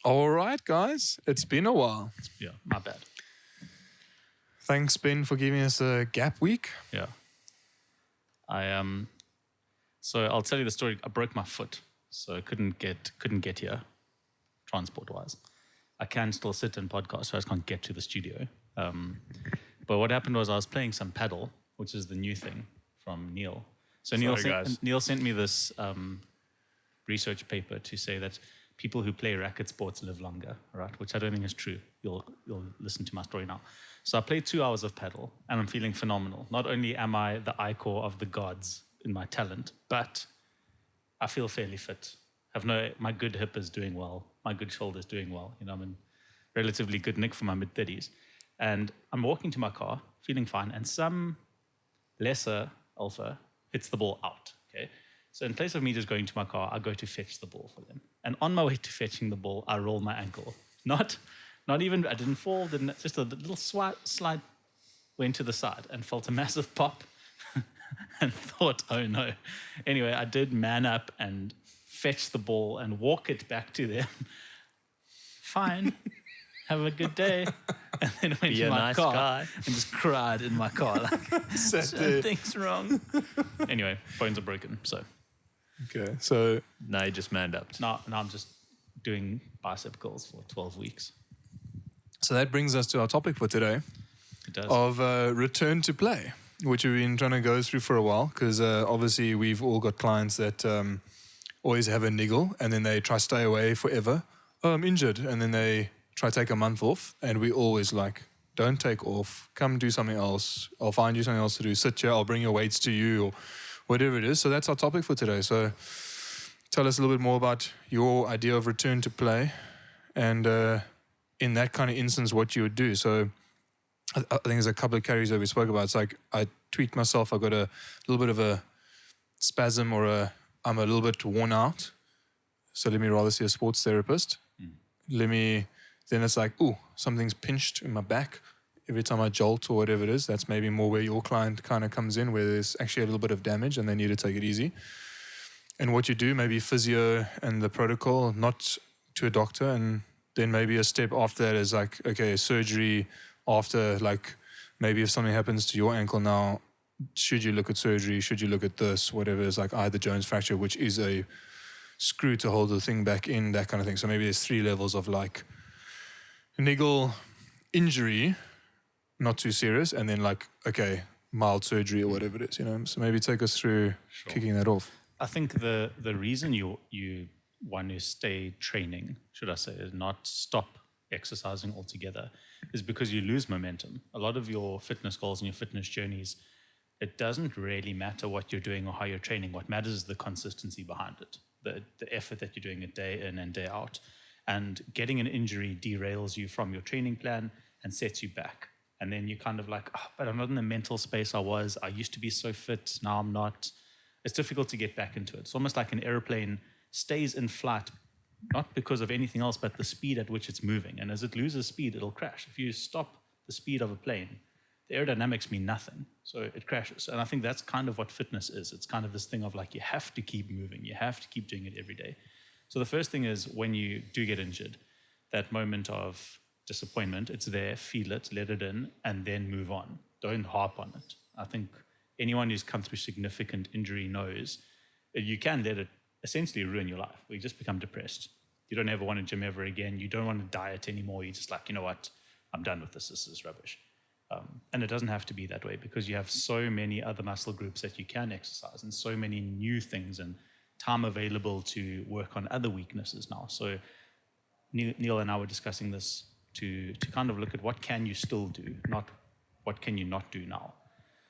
All right, guys. It's been a while. Yeah, my bad. Thanks, Ben, for giving us a gap week. Yeah. So I'll tell you the story. I broke my foot, so I couldn't get here, transport-wise. I can still sit and podcast, so I just can't get to the studio. But what happened was I was playing some paddle, which is the new thing from Neil. So Neil sent me this research paper to say that people who play racket sports live longer, right? Which I don't think is true. You'll listen to my story now. So I played 2 hours of paddle, and I'm feeling phenomenal. Not only am I the icon of the gods in my talent, but I feel fairly fit. My good hip is doing well. My good shoulder is doing well. I'm in relatively good nick for my mid-30s. And I'm walking to my car, feeling fine, and some lesser alpha hits the ball out, okay? So in place of me just going to my car, I go to fetch the ball for them. And on my way to fetching the ball, I roll my ankle. Not even, I didn't fall, just a little slide went to the side and felt a massive pop and thought, oh no. Anyway, I did man up and fetch the ball and walk it back to them. Fine. Have a good day. And then went to my car and just cried in my car like, something's wrong. Anyway, bones are broken, so. Okay, so now you just manned up. Now I'm just doing bicep curls for 12 weeks. So that brings us to our topic for today. It does. Of return to play, which we've been trying to go through for a while because obviously we've all got clients that always have a niggle and then they try to stay away forever. Oh, I'm injured. And then they try to take a month off and we always like, don't take off, come do something else. I'll find you something else to do. Sit here, I'll bring your weights to you or whatever it is. So that's our topic for today. So tell us a little bit more about your idea of return to play and in that kind of instance, what you would do. So I think there's a couple of categories that we spoke about. It's like I tweaked myself. I got a little bit of a spasm or I'm a little bit worn out. So let me rather see a sports therapist. Then it's like, ooh, something's pinched in my back. Every time I jolt or whatever it is, that's maybe more where your client kind of comes in, where there's actually a little bit of damage and they need to take it easy. And what you do, maybe physio and the protocol, not to a doctor. And then maybe a step after that is like, okay, surgery after, like maybe if something happens to your ankle now, should you look at surgery? Should you look at this? Whatever is like either Jones fracture, which is a screw to hold the thing back in, that kind of thing. So maybe there's 3 levels of like niggle injury, not too serious, and then like, okay, mild surgery or whatever it is, So maybe take us through kicking that off. I think the reason you want to stay training, should I say, is not stop exercising altogether, is because you lose momentum. A lot of your fitness goals and your fitness journeys, it doesn't really matter what you're doing or how you're training. What matters is the consistency behind it, the effort that you're doing it day in and day out. And getting an injury derails you from your training plan and sets you back. And then you're kind of like, oh, but I'm not in the mental space I was. I used to be so fit. Now I'm not. It's difficult to get back into it. It's almost like an airplane stays in flight, not because of anything else, but the speed at which it's moving. And as it loses speed, it'll crash. If you stop the speed of a plane, the aerodynamics mean nothing. So it crashes. And I think that's kind of what fitness is. It's kind of this thing of like, you have to keep moving. You have to keep doing it every day. So the first thing is when you do get injured, that moment of disappointment, it's there, feel it, let it in, and then move on. Don't harp on it. I think anyone who's come through significant injury knows that you can let it essentially ruin your life, where you just become depressed. You don't ever want to gym ever again. You don't want to diet anymore. You're just like, you know what, I'm done with this. This is rubbish. And it doesn't have to be that way because you have so many other muscle groups that you can exercise and so many new things and time available to work on other weaknesses now. So Neil and I were discussing this to kind of look at what can you still do, not what can you not do now.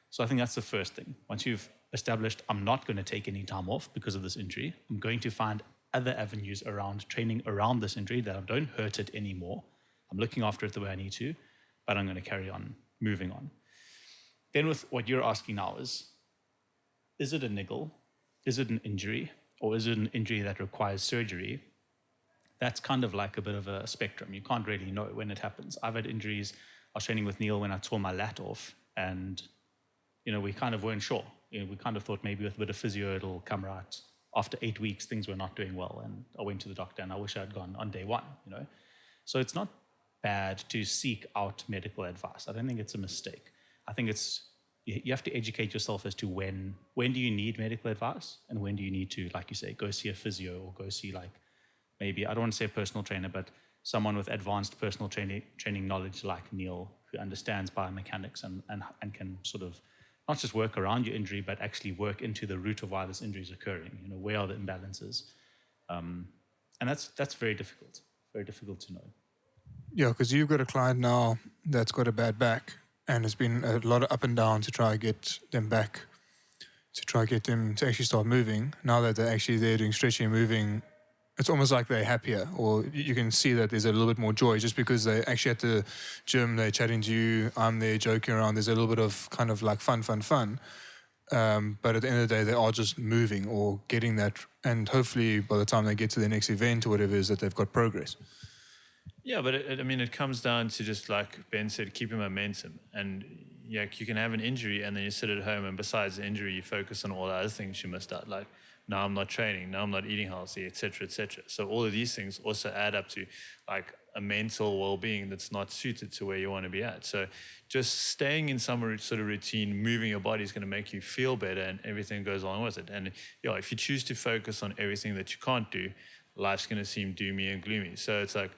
So I think that's the first thing. Once you've established, I'm not going to take any time off because of this injury, I'm going to find other avenues around training around this injury that I don't hurt it anymore. I'm looking after it the way I need to, but I'm going to carry on moving on. Then with what you're asking now is it a niggle? Is it an injury? Or is it an injury that requires surgery? That's kind of like a bit of a spectrum. You can't really know when it happens. I've had injuries. I was training with Neil when I tore my lat off, and we kind of weren't sure. We kind of thought maybe with a bit of physio it'll come right after 8 weeks, things were not doing well. And I went to the doctor and I wish I had gone on day one, you know. So it's not bad to seek out medical advice. I don't think it's a mistake. I think it's, you have to educate yourself as to when do you need medical advice and when do you need to, like you say, go see a physio or go see like maybe, I don't want to say a personal trainer, but someone with advanced personal training knowledge like Neil, who understands biomechanics and can sort of not just work around your injury, but actually work into the root of why this injury is occurring. You know, where are the imbalances? And that's very difficult to know. Yeah, because you've got a client now that's got a bad back, and it's been a lot of up and down to try and get them back, to try and get them to actually start moving. Now that they're actually there doing stretching and moving, it's almost like they're happier, or you can see that there's a little bit more joy just because they're actually at the gym, they're chatting to you, I'm there joking around, there's a little bit of kind of like fun. But at the end of the day, they are just moving or getting that, and hopefully by the time they get to their next event or whatever it is, that they've got progress. Yeah, but it comes down to just like Ben said, keeping momentum. And yeah, you can have an injury and then you sit at home, and besides the injury, you focus on all the other things you missed out. Like, now I'm not training, now I'm not eating healthy, etc., etc. So all of these things also add up to like a mental well-being that's not suited to where you want to be at. So just staying in some sort of routine, moving your body is going to make you feel better, and everything goes along with it. And yeah, if you choose to focus on everything that you can't do, life's going to seem doomy and gloomy. So it's like,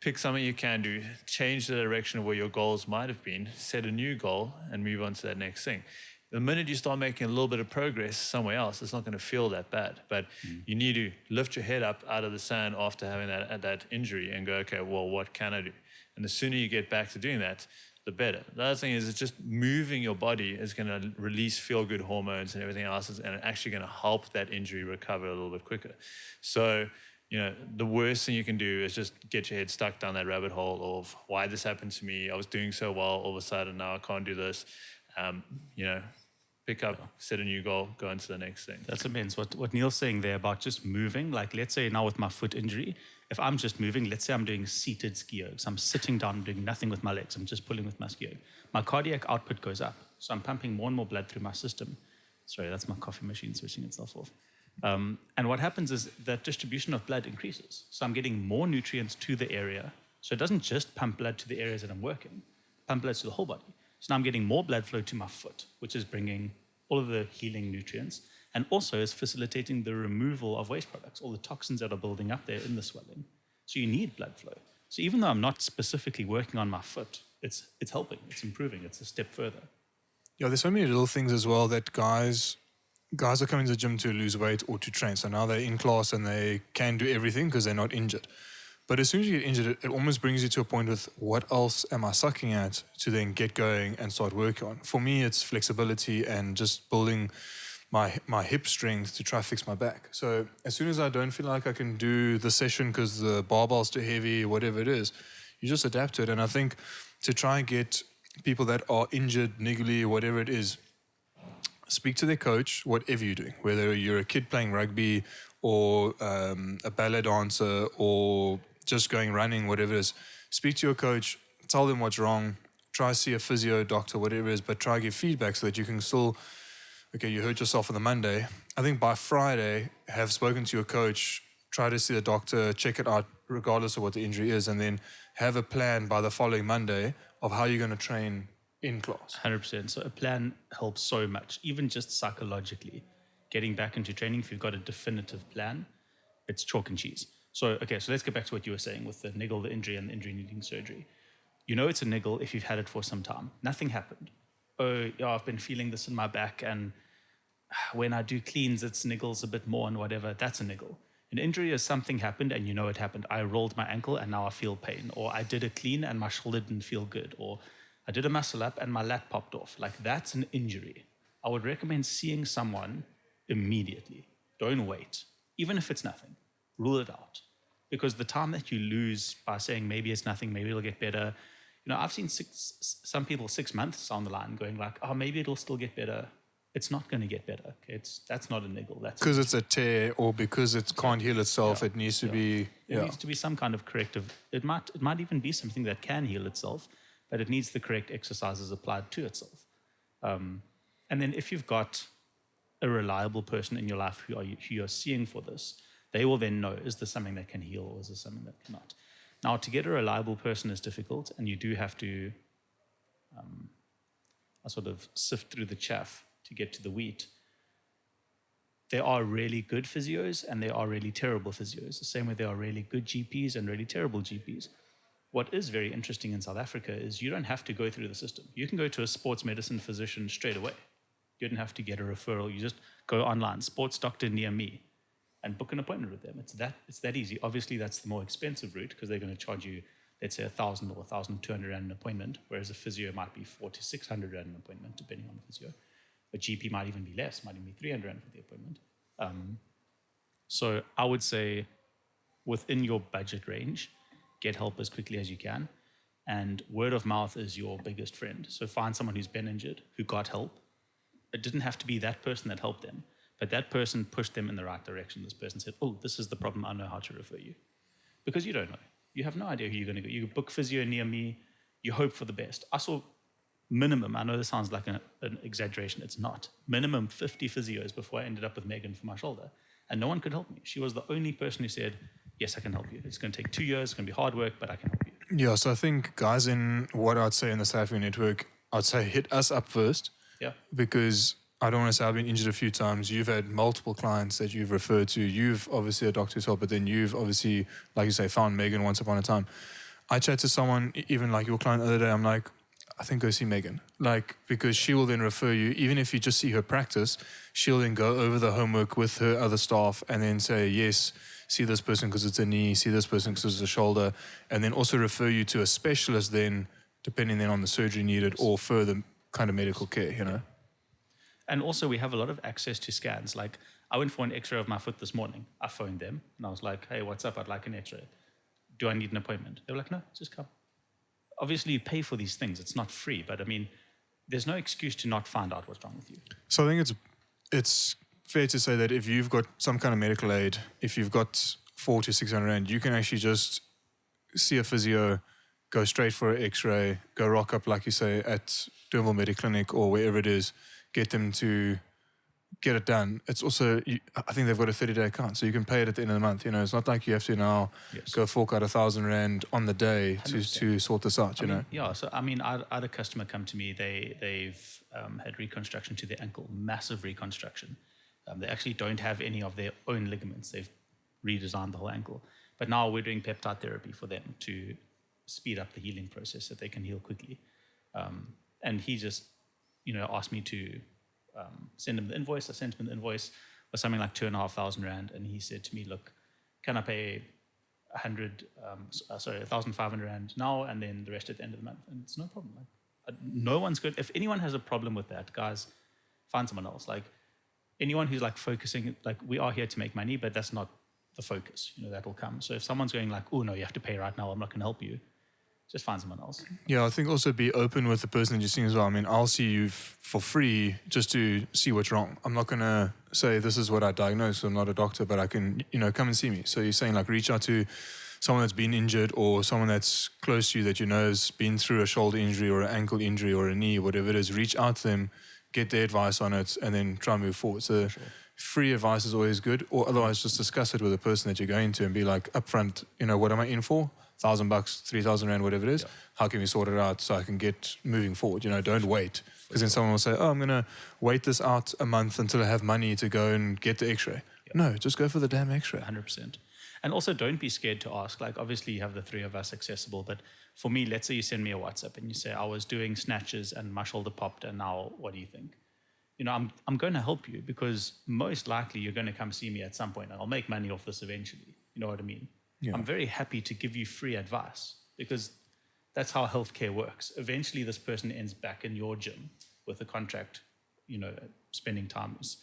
pick something you can do, change the direction of where your goals might have been, set a new goal, and move on to that next thing. The minute you start making a little bit of progress somewhere else, it's not going to feel that bad. But you need to lift your head up out of the sand after having that injury and go, okay, well, what can I do? And the sooner you get back to doing that, the better. The other thing is, it's just moving your body is going to release feel-good hormones and everything else, and it's actually going to help that injury recover a little bit quicker. So, you know, the worst thing you can do is just get your head stuck down that rabbit hole of why this happened to me. I was doing so well, all of a sudden now I can't do this. You know, pick up, set a new goal, go into the next thing. That's immense. What Neil's saying there about just moving, like let's say now with my foot injury, if I'm just moving, let's say I'm doing seated ski ergs, I'm sitting down doing nothing with my legs, I'm just pulling with my ski erg, my cardiac output goes up. So I'm pumping more and more blood through my system. Sorry, that's my coffee machine switching itself off. And what happens is that distribution of blood increases. So I'm getting more nutrients to the area. So it doesn't just pump blood to the areas that I'm working, pump blood to the whole body. So now I'm getting more blood flow to my foot, which is bringing all of the healing nutrients, and also is facilitating the removal of waste products, all the toxins that are building up there in the swelling. So you need blood flow. So even though I'm not specifically working on my foot, it's helping, it's improving, it's a step further. Yeah, there's so many little things as well that guys are coming to the gym to lose weight or to train. So now they're in class and they can do everything because they're not injured. But as soon as you get injured, it almost brings you to a point with what else am I sucking at to then get going and start working on. For me, it's flexibility and just building my hip strength to try to fix my back. So as soon as I don't feel like I can do the session because the barbell's too heavy, whatever it is, you just adapt to it. And I think to try and get people that are injured, niggly, whatever it is, speak to their coach, whatever you're doing, whether you're a kid playing rugby or a ballet dancer or just going running, whatever it is. Speak to your coach, tell them what's wrong, try to see a physio, doctor, whatever it is, but try to give feedback so that you can still, okay, you hurt yourself on the Monday. I think by Friday, have spoken to your coach, try to see the doctor, check it out regardless of what the injury is, and then have a plan by the following Monday of how you're going to train in class. 100%. So a plan helps so much, even just psychologically. Getting back into training, if you've got a definitive plan, it's chalk and cheese. So, okay, so let's get back to what you were saying with the niggle, the injury, and the injury needing surgery. You know it's a niggle if you've had it for some time. Nothing happened. Oh, yeah, I've been feeling this in my back, and when I do cleans, it's niggles a bit more and whatever. That's a niggle. An injury is something happened and you know it happened. I rolled my ankle and now I feel pain. Or I did a clean and my shoulder didn't feel good. Or I did a muscle up and my lat popped off. Like, that's an injury. I would recommend seeing someone immediately. Don't wait. Even if it's nothing, rule it out. Because the time that you lose by saying maybe it's nothing, maybe it'll get better. You know, I've seen some people 6 months down the line going like, oh, maybe it'll still get better. It's not going to get better. Okay? That's not a niggle. That's because it's a tear or because it can't heal itself. Yeah. It needs to be. It needs to be some kind of corrective. It might even be something that can heal itself, but it needs the correct exercises applied to itself. And then if you've got a reliable person in your life who you're seeing for this, they will then know, is this something that can heal or is this something that cannot? Now, to get a reliable person is difficult, and you do have to sort of sift through the chaff to get to the wheat. There are really good physios and there are really terrible physios. The same way there are really good GPs and really terrible GPs. What is very interesting in South Africa is you don't have to go through the system. You can go to a sports medicine physician straight away. You don't have to get a referral. You just go online, sports doctor near me, and book an appointment with them. It's that easy. Obviously, that's the more expensive route because they're going to charge you, let's say, 1,000 or 1,200 rand an appointment, whereas a physio might be 400 to 600 rand an appointment, depending on the physio. A GP might even be less, might even be 300 rand for the appointment. So I would say within your budget range, get help as quickly as you can. And word of mouth is your biggest friend. So find someone who's been injured, who got help. It didn't have to be that person that helped them, but that person pushed them in the right direction. This person said, oh, this is the problem, I know how to refer you. Because you don't know. You have no idea who you're going to go. You book physio near me, you hope for the best. I saw minimum, I know this sounds like an exaggeration, it's not. Minimum 50 physios before I ended up with Megan for my shoulder. And no one could help me. She was the only person who said, yes, I can help you. It's going to take 2 years, it's going to be hard work, but I can help you. Yeah, so I think guys in what I'd say in the South African network, I'd say hit us up first. Yeah. Because I don't want to say I've been injured a few times. You've had multiple clients that you've referred to. You've obviously a doctor's help, but then you've obviously, like you say, found Megan once upon a time. I chat to someone, even like your client the other day, I'm like, I think go see Megan. Like, because she will then refer you, even if you just see her practice, she'll then go over the homework with her other staff and then say, yes, see this person because it's a knee, see this person because it's a shoulder, and then also refer you to a specialist then, depending then on the surgery needed or further kind of medical care, you know? And also we have a lot of access to scans. Like I went for an x-ray of my foot this morning. I phoned them and I was like, hey, what's up? I'd like an x-ray. Do I need an appointment? They were like, no, just come. Obviously you pay for these things. It's not free, but I mean, there's no excuse to not find out what's wrong with you. So I think it's fair to say that if you've got some kind of medical aid, if you've got 400 to 600 rand, you can actually just see a physio, go straight for an x-ray, go rock up, like you say, at Dermal Medic Clinic or wherever it is, get them to get it done. It's also, I think they've got a 30-day account, so you can pay it at the end of the month. You know, it's not like you have to now go fork out 1,000 rand on the day to sort this out, you know? Yeah, so I mean, I had a customer come to me, they've had reconstruction to their ankle, massive reconstruction. They actually don't have any of their own ligaments. They've redesigned the whole ankle. But now we're doing peptide therapy for them to speed up the healing process so they can heal quickly. And he just, asked me to send him the invoice. I sent him the invoice for something like 2,500 rand. And he said to me, look, can I pay 1,500 rand now and then the rest at the end of the month? And it's no problem. Like, no one's good. If anyone has a problem with that, guys, find someone else. Like anyone who's like focusing, like we are here to make money, but that's not the focus. That will come. So if someone's going like, oh no, you have to pay right now, I'm not going to help you, just find someone else. Yeah, I think also be open with the person that you're seeing as well. I mean, I'll see you for free just to see what's wrong. I'm not going to say this is what I diagnosed. I'm not a doctor, but I can, come and see me. So you're saying like reach out to someone that's been injured or someone that's close to you that has been through a shoulder injury or an ankle injury or a knee, whatever it is. Reach out to them, get their advice on it, and then try and move forward. So free advice is always good, or otherwise just discuss it with the person that you're going to and be like upfront, what am I in for? $1,000, 3,000 rand, whatever it is. Yeah. How can we sort it out so I can get moving forward? Don't wait. Because then someone will say, oh, I'm going to wait this out a month until I have money to go and get the x-ray. Yeah. No, just go for the damn x-ray. 100%. And also don't be scared to ask. Like obviously you have the three of us accessible, but for me, let's say you send me a WhatsApp and you say, I was doing snatches and my shoulder popped and now what do you think? I'm going to help you because most likely you're going to come see me at some point and I'll make money off this eventually. You know what I mean? Yeah. I'm very happy to give you free advice because that's how healthcare works. Eventually, this person ends back in your gym with a contract, spending times.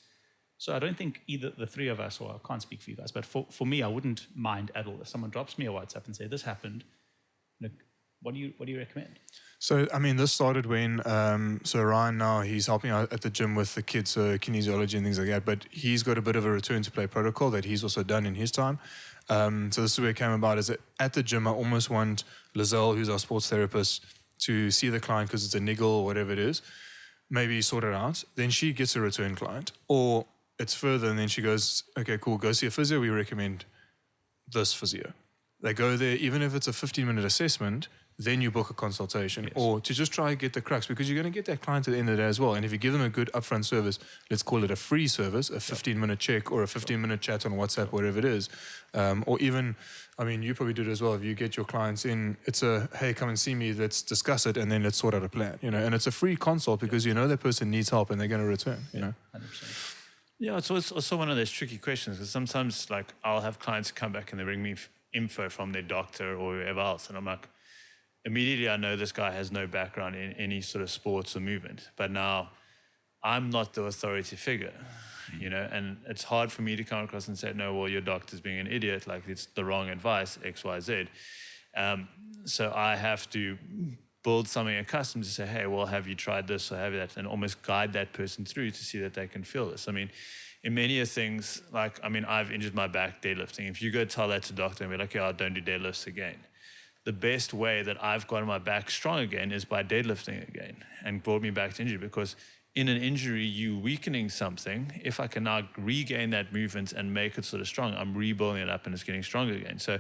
So I don't think either the three of us, or I can't speak for you guys, but for me, I wouldn't mind at all if someone drops me a WhatsApp and say, this happened. What do you recommend? So, I mean, this started when, so Ryan now, he's helping out at the gym with the kids, so kinesiology and things like that, but he's got a bit of a return to play protocol that he's also done in his time. So this is where it came about, is that at the gym, I almost want Lizelle, who's our sports therapist, to see the client because it's a niggle or whatever it is. maybe sort it out. Then she gets a return client, or it's further, and then she goes, okay, cool, go see a physio. We recommend this physio. They go there, even if it's a 15-minute assessment, then you book a consultation, or to just try and get the crux, because you're going to get that client at the end of the day as well. And if you give them a good upfront service, let's call it a free service, a 15-minute check or a 15-minute chat on WhatsApp, whatever it is, or even, I mean, you probably do it as well. If you get your clients in, it's a, hey, come and see me, let's discuss it, and then let's sort out a plan, and it's a free consult because that person needs help and they're going to return, 100%. Yeah, it's also one of those tricky questions, because sometimes like I'll have clients come back and they bring me info from their doctor or whoever else, and I'm like, immediately I know this guy has no background in any sort of sports or movement, but now I'm not the authority figure, and it's hard for me to come across and say, no, well, your doctor's being an idiot, like it's the wrong advice, X, Y, Z. So I have to build something accustomed to say, hey, well, have you tried this or have you that, and almost guide that person through to see that they can feel this. I mean, in many of things, I've injured my back deadlifting. If you go tell that to the doctor and be like, yeah, don't do deadlifts again. The best way that I've gotten my back strong again is by deadlifting again, and brought me back to injury, because in an injury, you weakening something. If I can now regain that movement and make it sort of strong, I'm rebuilding it up and it's getting stronger again. So,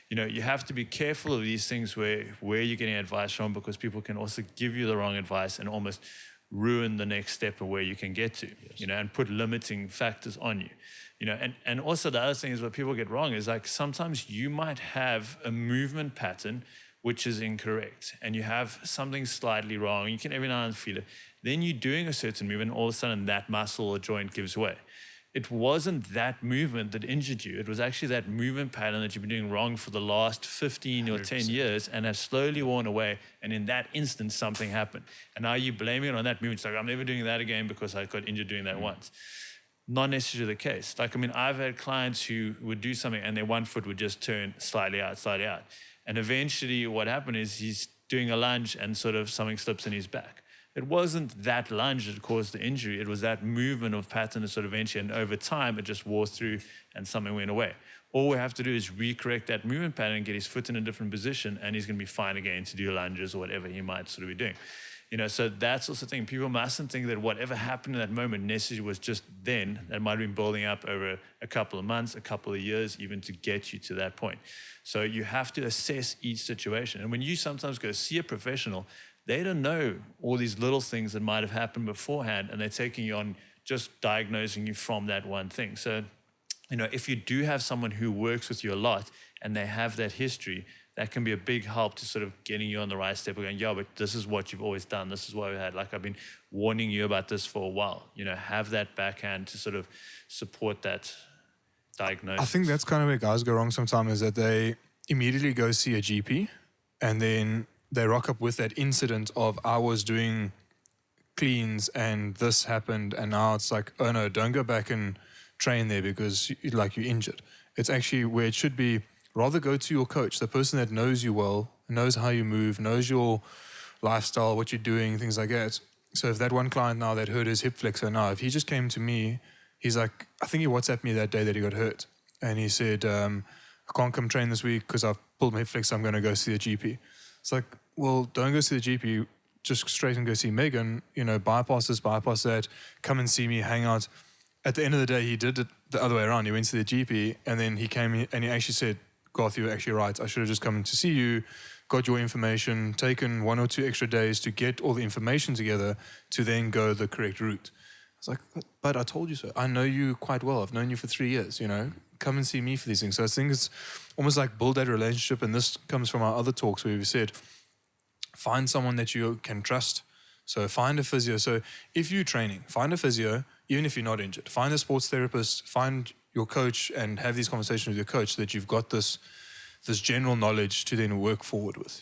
you have to be careful of these things where you're getting advice from, because people can also give you the wrong advice and almost ruin the next step of where you can get to, and put limiting factors on you. And also the other thing is what people get wrong is, like, sometimes you might have a movement pattern which is incorrect, and you have something slightly wrong. You can every now and then feel it. Then you're doing a certain movement, and all of a sudden that muscle or joint gives way. It wasn't that movement that injured you. It was actually that movement pattern that you've been doing wrong for the last 15 or 10 years and have slowly worn away. And in that instance, something happened. And now you're blaming it on that movement. It's like, I'm never doing that again because I got injured doing that once. Not necessarily the case. I've had clients who would do something and their one foot would just turn slightly out. And eventually what happened is he's doing a lunge and sort of something slips in his back. It wasn't that lunge that caused the injury. It was that movement of pattern that sort of eventually, and over time, it just wore through and something went away. All we have to do is recorrect that movement pattern and get his foot in a different position, and he's going to be fine again to do lunges or whatever he might sort of be doing. So that's also the thing. People mustn't think that whatever happened in that moment necessarily was just then. That might have been building up over a couple of months, a couple of years, even to get you to that point. So you have to assess each situation. And when you sometimes go see a professional, they don't know all these little things that might have happened beforehand, and they're taking you on just diagnosing you from that one thing. So, if you do have someone who works with you a lot and they have that history, that can be a big help to sort of getting you on the right step of going, yeah, but this is what you've always done. This is what we had. Like, I've been warning you about this for a while. Have that backhand to sort of support that diagnosis. I think that's kind of where guys go wrong sometimes, is that they immediately go see a GP and then they rock up with that incident of, I was doing cleans and this happened, and now it's like, oh no, don't go back and train there because you're injured. It's actually where it should be, rather go to your coach, the person that knows you well, knows how you move, knows your lifestyle, what you're doing, things like that. So if that one client now that hurt his hip flexor, now if he just came to me, he's like, I think he WhatsApped me that day that he got hurt, and he said, I can't come train this week because I've pulled my hip flexor, I'm going to go see a GP. It's like, well, don't go see the GP, just straight and go see Megan, bypass this, bypass that, come and see me, hang out. At the end of the day, he did it the other way around. He went to the GP and then he came and he actually said, Garth, you were actually right. I should have just come to see you, got your information, taken 1 or 2 extra days to get all the information together to then go the correct route. I was like, but I told you so. I know you quite well. I've known you for 3 years, Come and see me for these things. So I think it's almost like build that relationship. And this comes from our other talks where we've said, find someone that you can trust. So find a physio. So if you're training, find a physio, even if you're not injured. Find a sports therapist, find your coach and have these conversations with your coach so that you've got this general knowledge to then work forward with,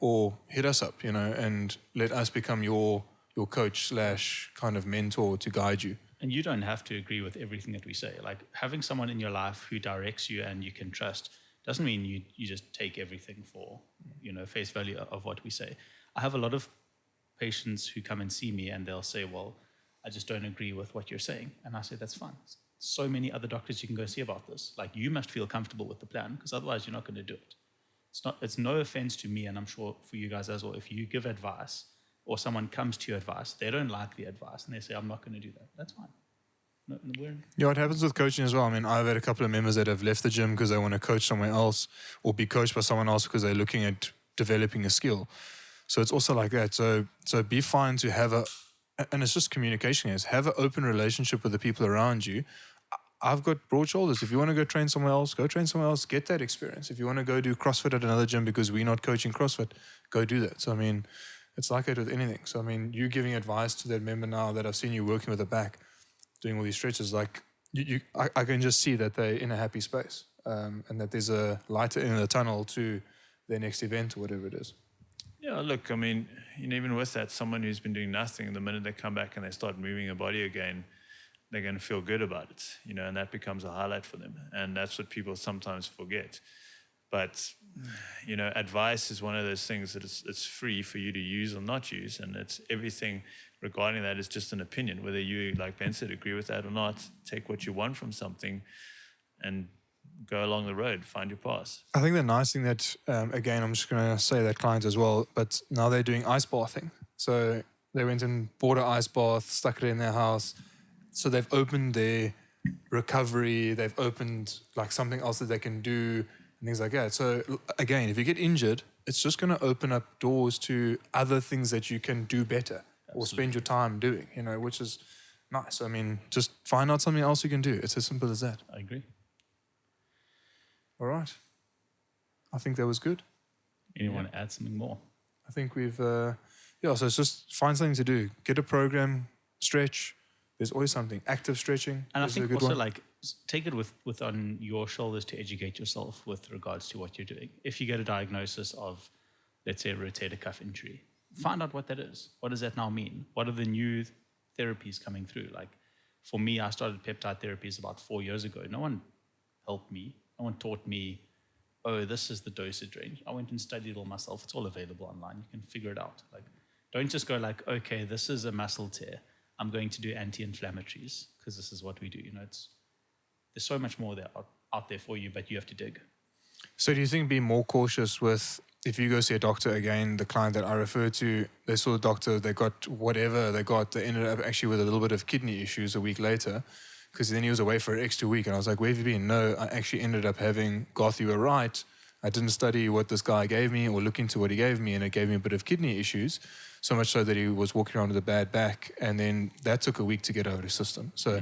or hit us up, and let us become your coach / kind of mentor to guide you. And you don't have to agree with everything that we say. Like, having someone in your life who directs you and you can trust doesn't mean you just take everything for, face value of what we say. I have a lot of patients who come and see me and they'll say, well, I just don't agree with what you're saying. And I say, that's fine. So many other doctors you can go see about this. Like, you must feel comfortable with the plan, because otherwise you're not going to do it. It's no offense to me, and I'm sure for you guys as well. If you give advice or someone comes to your advice, they don't like the advice and they say, I'm not going to do that. That's fine. No, Yeah, it happens with coaching as well. I mean, I've had a couple of members that have left the gym because they want to coach somewhere else or be coached by someone else because they're looking at developing a skill. So it's also like that. So be fine to have and it's just communication is have an open relationship with the people around you. I've got broad shoulders. If you want to go train somewhere else, go train somewhere else, get that experience. If you want to go do CrossFit at another gym because we're not coaching CrossFit, go do that. So, I mean, it's like it with anything. So, I mean, you giving advice to that member now that I've seen you working with the back, doing all these stretches, like I can just see that they're in a happy space and that there's a light in the tunnel to their next event or whatever it is. Yeah, look, I mean, even with that, someone who's been doing nothing, the minute they come back and they start moving a body again, they're going to feel good about it, and that becomes a highlight for them. And that's what people sometimes forget. But, advice is one of those things that it's free for you to use or not use. And it's everything regarding that is just an opinion, whether you, like Ben said, agree with that or not. Take what you want from something and go along the road, find your path. I think the nice thing that, again, I'm just going to say that clients as well, but now they're doing ice bathing. So they went and bought an ice bath, stuck it in their house. So they've opened their recovery, they've opened like something else that they can do and things like that. So again, if you get injured, it's just going to open up doors to other things that you can do better. Absolutely. Or spend your time doing, which is nice. I mean, just find out something else you can do. It's as simple as that. I agree. All right. I think that was good. Anyone add something more? I think we've, so it's just find something to do. Get a program, stretch. There's always something. Active stretching. And I is think a good also one. take it with on your shoulders to educate yourself with regards to what you're doing. If you get a diagnosis of, let's say, a rotator cuff injury, find out what that is. What does that now mean? What are the new therapies coming through? Like for me, I started peptide therapies about 4 years ago. No one helped me. No one taught me, oh, this is the dosage range. I went and studied it all myself. It's all available online. You can figure it out. Like, don't just go like, okay, this is a muscle tear. I'm going to do anti-inflammatories because this is what we do. There's so much more there out there for you, but you have to dig. So do you think be more cautious with, if you go see a doctor again, the client that I referred to, they saw a doctor, they got whatever they got, they ended up actually with a little bit of kidney issues a week later because then he was away for an extra week. And I was like, where have you been? No, I actually ended up having, Garth, you were right. I didn't study what this guy gave me or look into what he gave me, and it gave me a bit of kidney issues. So much so that he was walking around with a bad back, and then that took a week to get out of his system. So,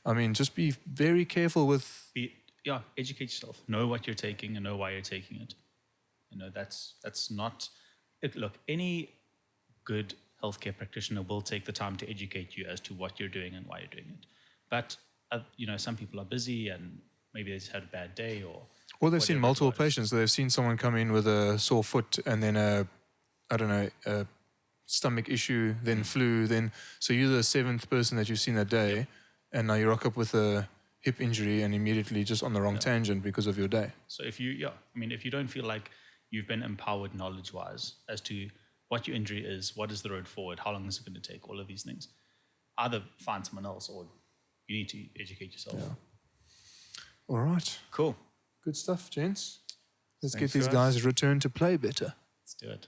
I mean, just be very careful with... Educate yourself. Know what you're taking and know why you're taking it. That's not... Look, any good healthcare practitioner will take the time to educate you as to what you're doing and why you're doing it. But, some people are busy and maybe they just had a bad day or they've seen multiple patients. So they've seen someone come in with a sore foot and then a stomach issue, then flu, so you're the seventh person that you've seen that day, and now you rock up with a hip injury and immediately just on the wrong tangent because of your day. So if you don't feel like you've been empowered knowledge-wise as to what your injury is, what is the road forward, how long is it going to take, all of these things, either find someone else or you need to educate yourself. Yeah. All right. Cool. Good stuff, gents. Let's Thanks, get these guys returned to play better. Let's do it.